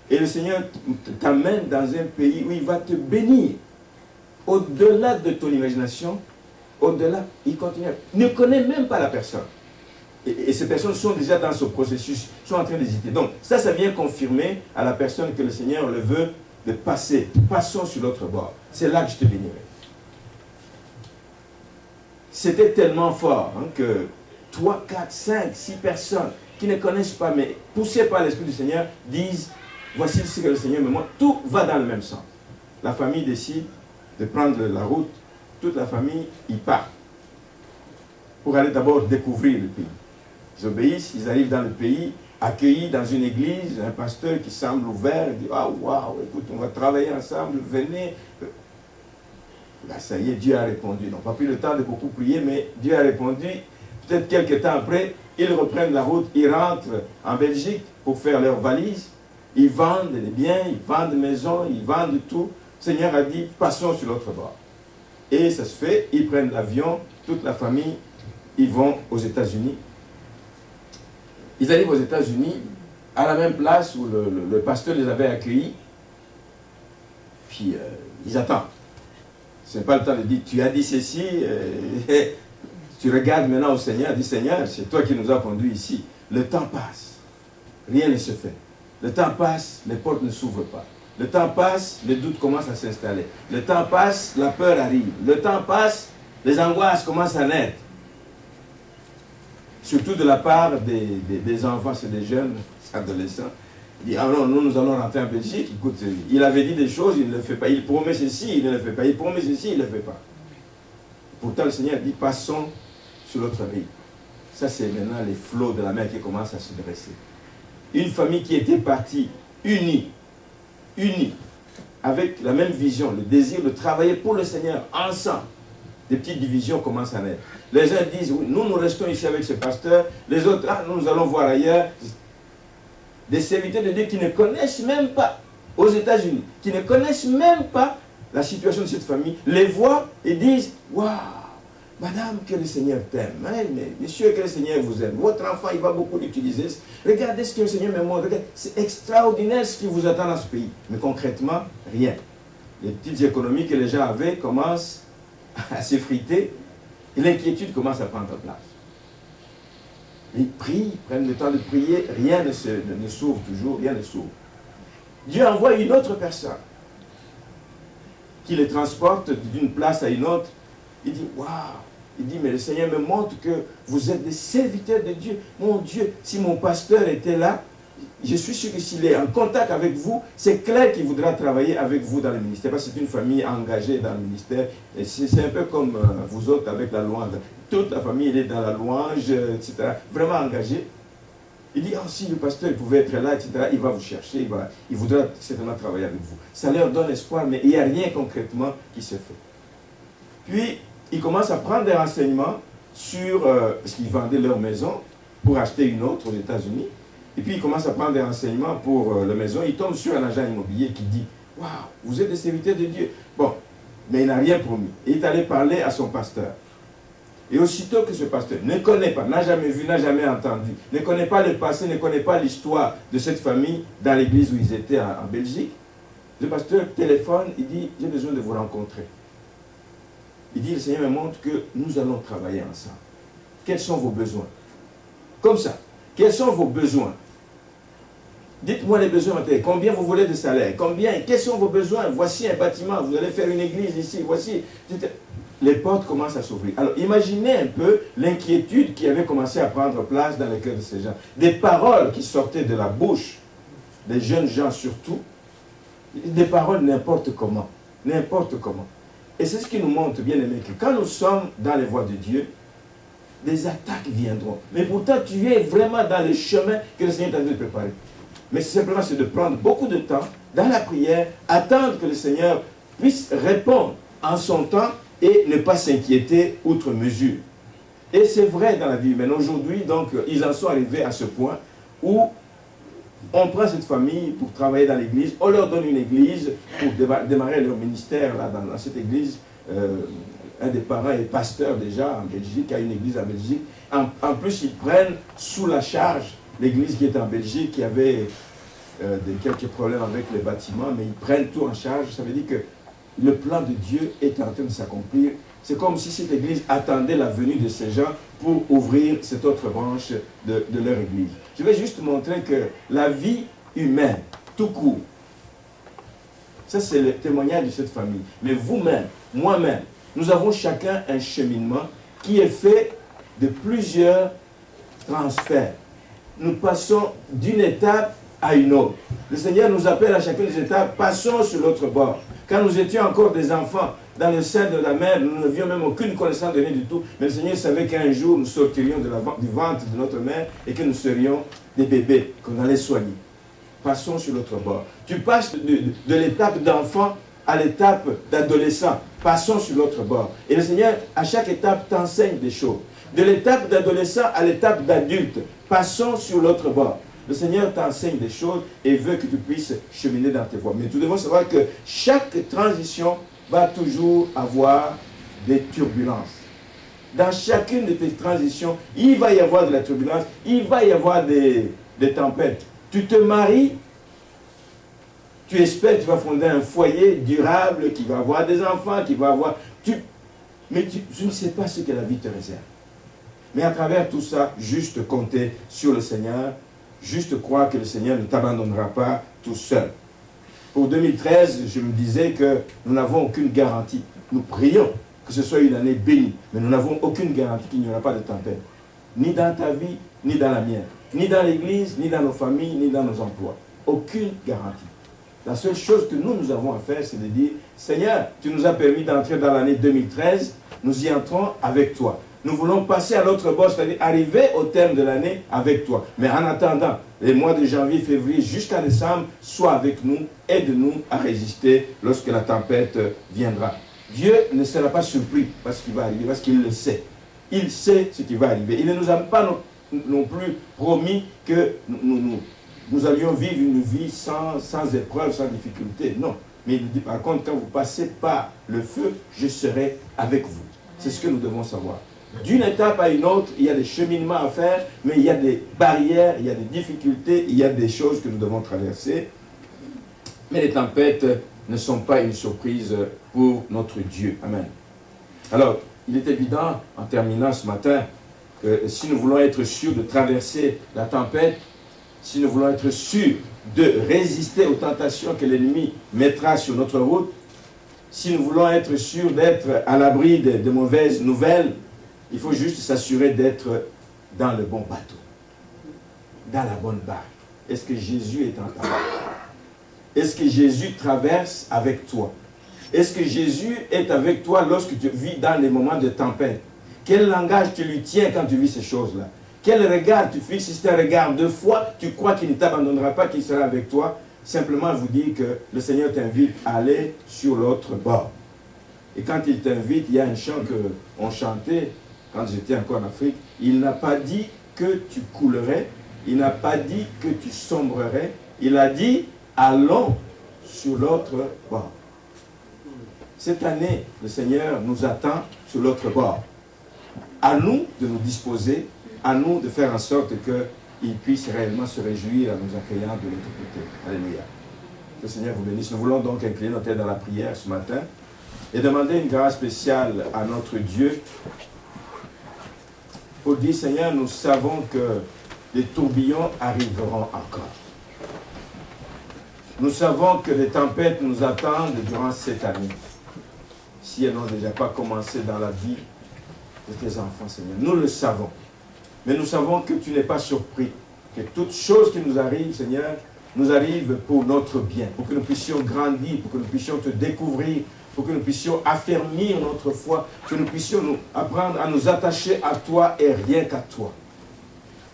Et le Seigneur t'amène dans un pays où il va te bénir. Au-delà de ton imagination, au-delà, il continue. Il ne connaît même pas la personne. Et ces personnes sont déjà dans ce processus, sont en train d'hésiter. Donc, ça vient confirmer à la personne que le Seigneur le veut de passer. Passons sur l'autre bord. C'est là que je te bénirai. C'était tellement fort que 3, 4, 5, 6 personnes qui ne connaissent pas, mais poussées par l'Esprit du Seigneur, disent, voici ce que le Seigneur me montre. Tout va dans le même sens. La famille décide de prendre la route. Toute la famille y part. Pour aller d'abord découvrir le pays. Ils obéissent, ils arrivent dans le pays, accueillis dans une église, un pasteur qui semble ouvert, il dit, ah waouh, écoute, on va travailler ensemble, venez. Là, ça y est, Dieu a répondu. Ils n'ont pas pris le temps de beaucoup prier, mais Dieu a répondu. Peut-être quelques temps après, ils reprennent la route, ils rentrent en Belgique pour faire leurs valises. Ils vendent les biens, ils vendent des maisons, ils vendent tout. Le Seigneur a dit, passons sur l'autre bord. Et ça se fait, ils prennent l'avion, toute la famille ils vont aux États-Unis. Ils arrivent aux États-Unis, à la même place où le pasteur les avait accueillis. Puis ils attendent. Ce n'est pas le temps de dire, tu as dit ceci, tu regardes maintenant au Seigneur, dis Seigneur, c'est toi qui nous as conduits ici. Le temps passe, rien ne se fait. Le temps passe, les portes ne s'ouvrent pas. Le temps passe, les doutes commencent à s'installer. Le temps passe, la peur arrive. Le temps passe, les angoisses commencent à naître. Surtout de la part des enfants et des jeunes adolescents. Il dit, ah non, nous allons rentrer en Belgique. Écoute, il avait dit des choses, il ne le fait pas. Il promet ceci, il ne le fait pas. Il promet ceci, il ne le fait pas. Pourtant, le Seigneur dit, passons sur l'autre rive. Ça, c'est maintenant les flots de la mer qui commencent à se dresser. Une famille qui était partie, unie, avec la même vision, le désir de travailler pour le Seigneur, ensemble. Des petites divisions commencent à naître. Les uns disent, oui, nous restons ici avec ce pasteur. Les autres, ah, nous allons voir ailleurs. Des serviteurs de Dieu qui ne connaissent même pas, aux États-Unis, qui ne connaissent même pas la situation de cette famille, les voient et disent, waouh, madame, que le Seigneur t'aime. Mais monsieur, que le Seigneur vous aime. Votre enfant, il va beaucoup l'utiliser. Regardez ce que le Seigneur me montre. C'est extraordinaire ce qui vous attend dans ce pays. Mais concrètement, rien. Les petites économies que les gens avaient commencent à s'effriter et l'inquiétude commence à prendre place. Ils prient, prennent le temps de prier, rien ne s'ouvre toujours, rien ne s'ouvre. Dieu envoie une autre personne qui les transporte d'une place à une autre. Il dit, waouh! Il dit, mais le Seigneur me montre que vous êtes des serviteurs de Dieu. Mon Dieu, si mon pasteur était là, je suis sûr que s'il est en contact avec vous, c'est clair qu'il voudra travailler avec vous dans le ministère. Parce que c'est une famille engagée dans le ministère. Et c'est un peu comme vous autres avec la louange. Toute la famille elle est dans la louange, etc. Vraiment engagée. Il dit, oh, si le pasteur pouvait être là, etc., il va vous chercher, il voudra certainement travailler avec vous. Ça leur donne espoir, mais il n'y a rien concrètement qui se fait. Puis, ils commencent à prendre des renseignements sur, parce qu'ils vendaient leur maison pour acheter une autre aux États-Unis. Et puis, ils commencent à prendre des renseignements pour la maison. Ils tombent sur un agent immobilier qui dit, waouh, vous êtes des serviteurs de Dieu. Bon, mais il n'a rien promis. Et il est allé parler à son pasteur. Et aussitôt que ce pasteur ne connaît pas, n'a jamais vu, n'a jamais entendu, ne connaît pas le passé, ne connaît pas l'histoire de cette famille dans l'église où ils étaient en Belgique, le pasteur téléphone, il dit, j'ai besoin de vous rencontrer. Il dit, le Seigneur me montre que nous allons travailler ensemble. Quels sont vos besoins? Comme ça. Quels sont vos besoins? Dites-moi les besoins matériels. Combien vous voulez de salaire? Combien? Quels sont vos besoins? Voici un bâtiment. Vous allez faire une église ici. Voici. Les portes commencent à s'ouvrir. Alors imaginez un peu l'inquiétude qui avait commencé à prendre place dans le cœur de ces gens. Des paroles qui sortaient de la bouche des jeunes gens surtout. Des paroles n'importe comment. N'importe comment. Et c'est ce qui nous montre, bien aimé, que quand nous sommes dans les voies de Dieu, des attaques viendront. Mais pourtant, tu es vraiment dans le chemin que le Seigneur t'a de préparer. Mais simplement, c'est de prendre beaucoup de temps dans la prière, attendre que le Seigneur puisse répondre en son temps et ne pas s'inquiéter outre mesure. Et c'est vrai dans la vie humaine. Aujourd'hui, donc, ils en sont arrivés à ce point où on prend cette famille pour travailler dans l'église, on leur donne une église pour démarrer leur ministère là, dans cette église. Un des parents est pasteur déjà en Belgique, a une église en Belgique. En plus, ils prennent sous la charge l'église qui est en Belgique, qui avait quelques problèmes avec les bâtiments, mais ils prennent tout en charge. Ça veut dire que le plan de Dieu est en train de s'accomplir. C'est comme si cette église attendait la venue de ces gens pour ouvrir cette autre branche de leur église. Je vais juste montrer que la vie humaine, tout court, ça c'est le témoignage de cette famille. Mais vous-même, moi-même, nous avons chacun un cheminement qui est fait de plusieurs transferts. Nous passons d'une étape à une autre. Le Seigneur nous appelle à chacune des étapes, passons sur l'autre bord. Quand nous étions encore des enfants dans le sein de la mère, nous n'avions même aucune connaissance de rien du tout. Mais le Seigneur savait qu'un jour nous sortirions du ventre de notre mère et que nous serions des bébés qu'on allait soigner. Passons sur l'autre bord. Tu passes de l'étape d'enfant à l'étape d'adolescent. Passons sur l'autre bord. Et le Seigneur, à chaque étape, t'enseigne des choses. De l'étape d'adolescent à l'étape d'adulte, passons sur l'autre bord. Le Seigneur t'enseigne des choses et veut que tu puisses cheminer dans tes voies. Mais nous devons savoir que chaque transition va toujours avoir des turbulences. Dans chacune de tes transitions, il va y avoir de la turbulence, il va y avoir des tempêtes. Tu te maries, tu espères que tu vas fonder un foyer durable, qui va avoir des enfants, qui va avoir... Mais tu ne sais pas ce que la vie te réserve. Mais à travers tout ça, juste compter sur le Seigneur, juste croire que le Seigneur ne t'abandonnera pas tout seul. Pour 2013, je me disais que nous n'avons aucune garantie. Nous prions que ce soit une année bénie, mais nous n'avons aucune garantie qu'il n'y aura pas de tempête. Ni dans ta vie, ni dans la mienne. Ni dans l'église, ni dans nos familles, ni dans nos emplois. Aucune garantie. La seule chose que nous avons à faire, c'est de dire, Seigneur, tu nous as permis d'entrer dans l'année 2013, nous y entrons avec toi. Nous voulons passer à l'autre bord, c'est-à-dire arriver au terme de l'année avec toi. Mais en attendant, les mois de janvier, février jusqu'à décembre, sois avec nous, aide-nous à résister lorsque la tempête viendra. Dieu ne sera pas surpris par ce qui va arriver, parce qu'il le sait. Il sait ce qui va arriver. Il ne nous a pas non plus promis que nous allions vivre une vie sans épreuve, sans difficulté. Non. Mais il dit par contre, quand vous passez par le feu, je serai avec vous. C'est ce que nous devons savoir. D'une étape à une autre, il y a des cheminements à faire, mais il y a des barrières, il y a des difficultés, il y a des choses que nous devons traverser. Mais les tempêtes ne sont pas une surprise pour notre Dieu. Amen. Alors, il est évident, en terminant ce matin, que si nous voulons être sûrs de traverser la tempête, si nous voulons être sûrs de résister aux tentations que l'ennemi mettra sur notre route, si nous voulons être sûrs d'être à l'abri de mauvaises nouvelles, il faut juste s'assurer d'être dans le bon bateau, dans la bonne barque. Est-ce que Jésus est en ta barque? Est-ce que Jésus traverse avec toi? Est-ce que Jésus est avec toi lorsque tu vis dans les moments de tempête? Quel langage tu lui tiens quand tu vis ces choses-là? Quel regard tu fixes? Si c'est un regard de foi, tu crois qu'il ne t'abandonnera pas, qu'il sera avec toi. Simplement vous dire que le Seigneur t'invite à aller sur l'autre bord. Et quand il t'invite, il y a un chant qu'on chantait quand j'étais encore en Afrique. Il n'a pas dit que tu coulerais, il n'a pas dit que tu sombrerais, il a dit allons sur l'autre bord. Cette année, le Seigneur nous attend sur l'autre bord. À nous de nous disposer, à nous de faire en sorte qu'il puisse réellement se réjouir en nous accueillant de l'autre côté. Alléluia. Que le Seigneur vous bénisse. Nous voulons donc incliner notre tête dans la prière ce matin et demander une grâce spéciale à notre Dieu pour dire, Seigneur, nous savons que les tourbillons arriveront encore. Nous savons que les tempêtes nous attendent durant cette année, si elles n'ont déjà pas commencé dans la vie de tes enfants, Seigneur. Nous le savons. Mais nous savons que tu n'es pas surpris, que toutes choses qui nous arrivent, Seigneur, nous arrivent pour notre bien, pour que nous puissions grandir, pour que nous puissions te découvrir, pour que nous puissions affermir notre foi, que nous puissions apprendre à nous attacher à toi et rien qu'à toi.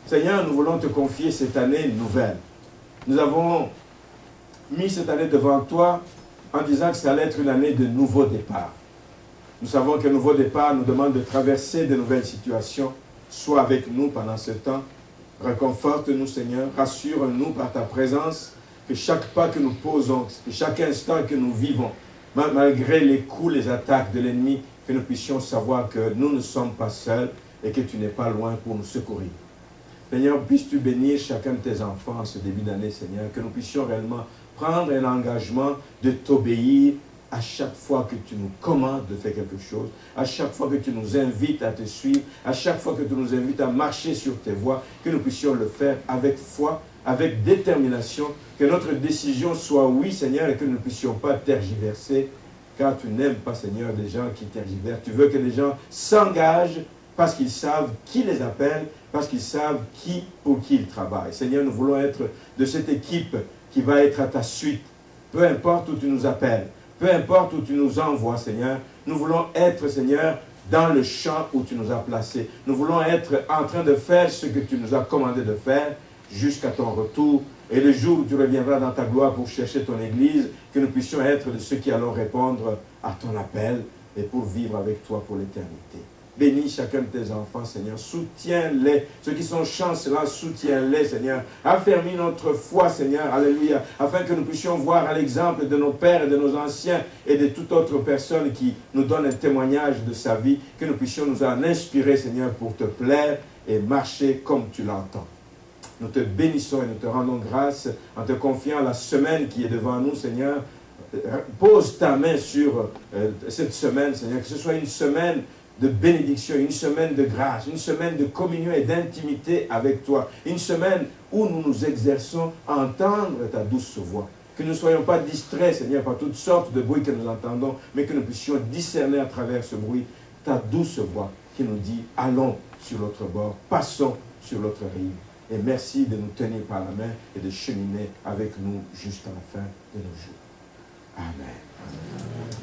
Seigneur, nous voulons te confier cette année nouvelle. Nous avons mis cette année devant toi en disant que ça allait être une année de nouveau départ. Nous savons qu'un nouveau départ nous demande de traverser de nouvelles situations. Sois avec nous pendant ce temps. Réconforte-nous, Seigneur. Rassure-nous par ta présence que chaque pas que nous posons, que chaque instant que nous vivons, malgré les coups, les attaques de l'ennemi, que nous puissions savoir que nous ne sommes pas seuls et que tu n'es pas loin pour nous secourir. Seigneur, puisses-tu bénir chacun de tes enfants en ce début d'année, Seigneur, que nous puissions réellement prendre un engagement de t'obéir à chaque fois que tu nous commandes de faire quelque chose, à chaque fois que tu nous invites à te suivre, à chaque fois que tu nous invites à marcher sur tes voies, que nous puissions le faire avec foi, avec détermination, que notre décision soit oui, Seigneur, et que nous ne puissions pas tergiverser, car tu n'aimes pas, Seigneur, des gens qui tergiversent. Tu veux que les gens s'engagent parce qu'ils savent qui les appelle, parce qu'ils savent pour qui ils travaillent. Seigneur, nous voulons être de cette équipe qui va être à ta suite, peu importe où tu nous appelles, peu importe où tu nous envoies, Seigneur. Nous voulons être, Seigneur, dans le champ où tu nous as placés. Nous voulons être en train de faire ce que tu nous as commandé de faire jusqu'à ton retour. Et le jour où tu reviendras dans ta gloire pour chercher ton Église, que nous puissions être de ceux qui allons répondre à ton appel et pour vivre avec toi pour l'éternité. Bénis chacun de tes enfants, Seigneur. Soutiens-les. Ceux qui sont chancelants, soutiens-les, Seigneur. Affermis notre foi, Seigneur. Alléluia. Afin que nous puissions voir à l'exemple de nos pères et de nos anciens et de toute autre personne qui nous donne un témoignage de sa vie, que nous puissions nous en inspirer, Seigneur, pour te plaire et marcher comme tu l'entends. Nous te bénissons et nous te rendons grâce en te confiant la semaine qui est devant nous, Seigneur. Pose ta main sur cette semaine, Seigneur, que ce soit une semaine de bénédiction, une semaine de grâce, une semaine de communion et d'intimité avec toi, une semaine où nous nous exerçons à entendre ta douce voix. Que nous ne soyons pas distraits, Seigneur, par toutes sortes de bruits que nous entendons, mais que nous puissions discerner à travers ce bruit ta douce voix qui nous dit « Allons sur l'autre bord, passons sur l'autre rive. » Et merci de nous tenir par la main et de cheminer avec nous jusqu'à la fin de nos jours. Amen.